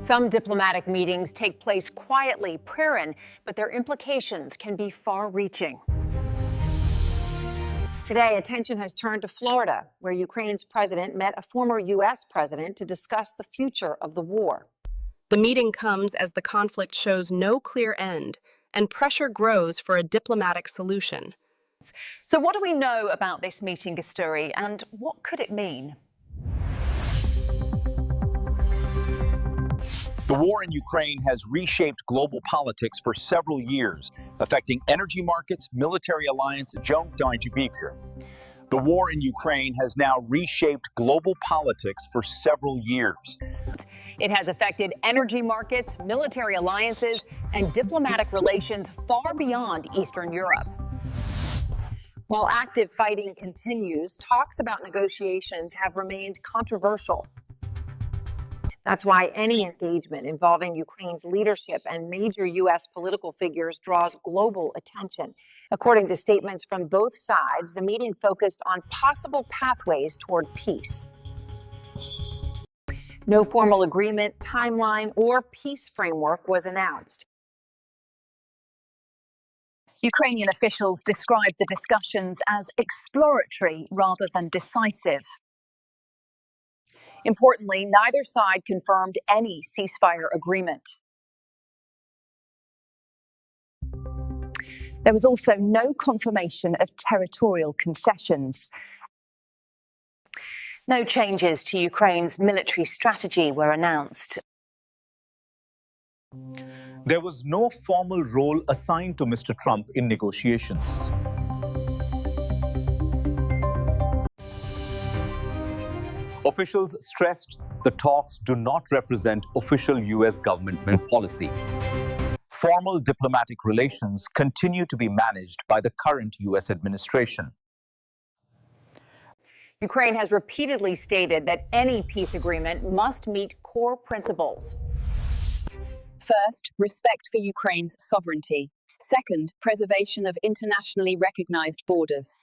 Some diplomatic meetings take place quietly, but their implications can be far-reaching. Today, attention has turned to Florida, where Ukraine's president met a former U.S. president to discuss the future of the war. The meeting comes as the conflict shows no clear end, and pressure grows for a diplomatic solution. So what do we know about this meeting, Gasturi, and what could it mean? The war in Ukraine has reshaped global politics for several years, affecting energy markets, military alliance, The war in Ukraine has now reshaped global politics for several years. It has affected energy markets, military alliances, and diplomatic relations far beyond Eastern Europe. While active fighting continues, talks about negotiations have remained controversial. That's why any engagement involving Ukraine's leadership and major U.S. political figures draws global attention. According to statements from both sides, the meeting focused on possible pathways toward peace. No formal agreement, timeline, or peace framework was announced. Ukrainian officials described the discussions as exploratory rather than decisive. Importantly, neither side confirmed any ceasefire agreement. There was also no confirmation of territorial concessions. No changes to Ukraine's military strategy were announced. There was no formal role assigned to Mr. Trump in negotiations. Officials stressed the talks do not represent official U.S. government policy. Formal diplomatic relations continue to be managed by the current U.S. administration. Ukraine has repeatedly stated that any peace agreement must meet core principles. First, respect for Ukraine's sovereignty. Second, preservation of internationally recognized borders.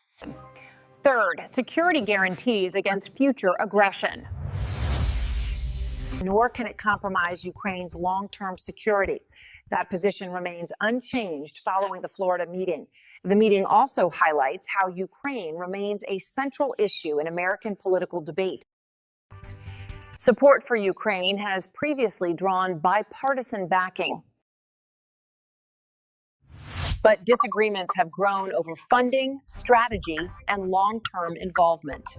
Third, security guarantees against future aggression. Nor can it compromise Ukraine's long-term security. That position remains unchanged following the Florida meeting. The meeting also highlights how Ukraine remains a central issue in American political debate. Support for Ukraine has previously drawn bipartisan backing. But disagreements have grown over funding, strategy, and long-term involvement.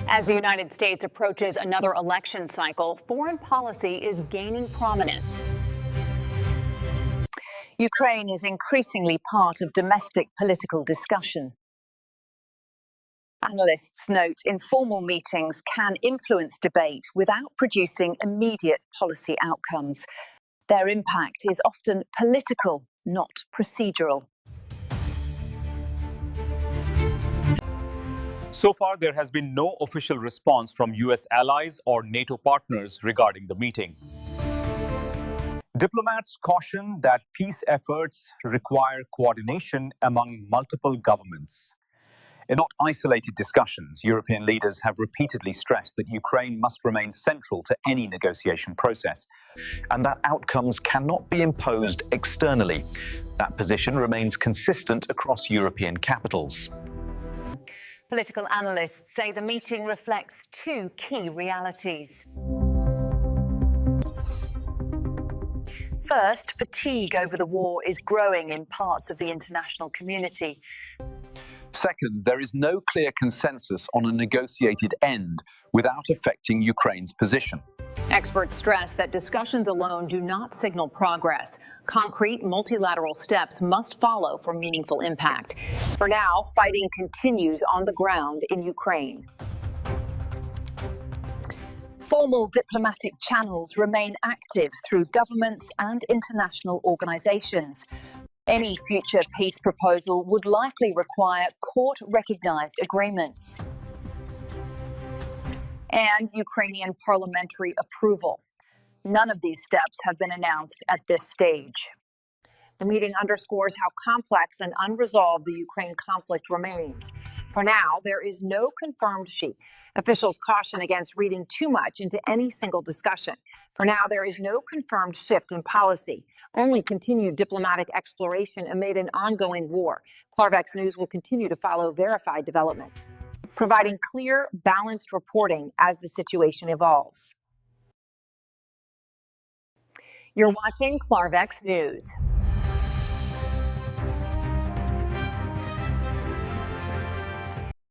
As the United States approaches another election cycle, foreign policy is gaining prominence. Ukraine is increasingly part of domestic political discussion. Analysts note informal meetings can influence debate without producing immediate policy outcomes. Their impact is often political, not procedural. So far, there has been no official response from U.S. allies or NATO partners regarding the meeting. Diplomats caution that peace efforts require coordination among multiple governments. In not isolated discussions, European leaders have repeatedly stressed that Ukraine must remain central to any negotiation process, and that outcomes cannot be imposed externally. That position remains consistent across European capitals. Political analysts say the meeting reflects two key realities. First, fatigue over the war is growing in parts of the international community. Second, there is no clear consensus on a negotiated end without affecting Ukraine's position. Experts stress that discussions alone do not signal progress. Concrete multilateral steps must follow for meaningful impact. For now, fighting continues on the ground in Ukraine. Formal diplomatic channels remain active through governments and international organizations. Any future peace proposal would likely require court-recognized agreements and Ukrainian parliamentary approval. None of these steps have been announced at this stage. The meeting underscores how complex and unresolved the Ukraine conflict remains. For now, there is no confirmed shift. Officials caution against reading too much into any single discussion. For now, there is no confirmed shift in policy, only continued diplomatic exploration amid an ongoing war. Clarvex News will continue to follow verified developments, providing clear, balanced reporting as the situation evolves. You're watching Clarvex News.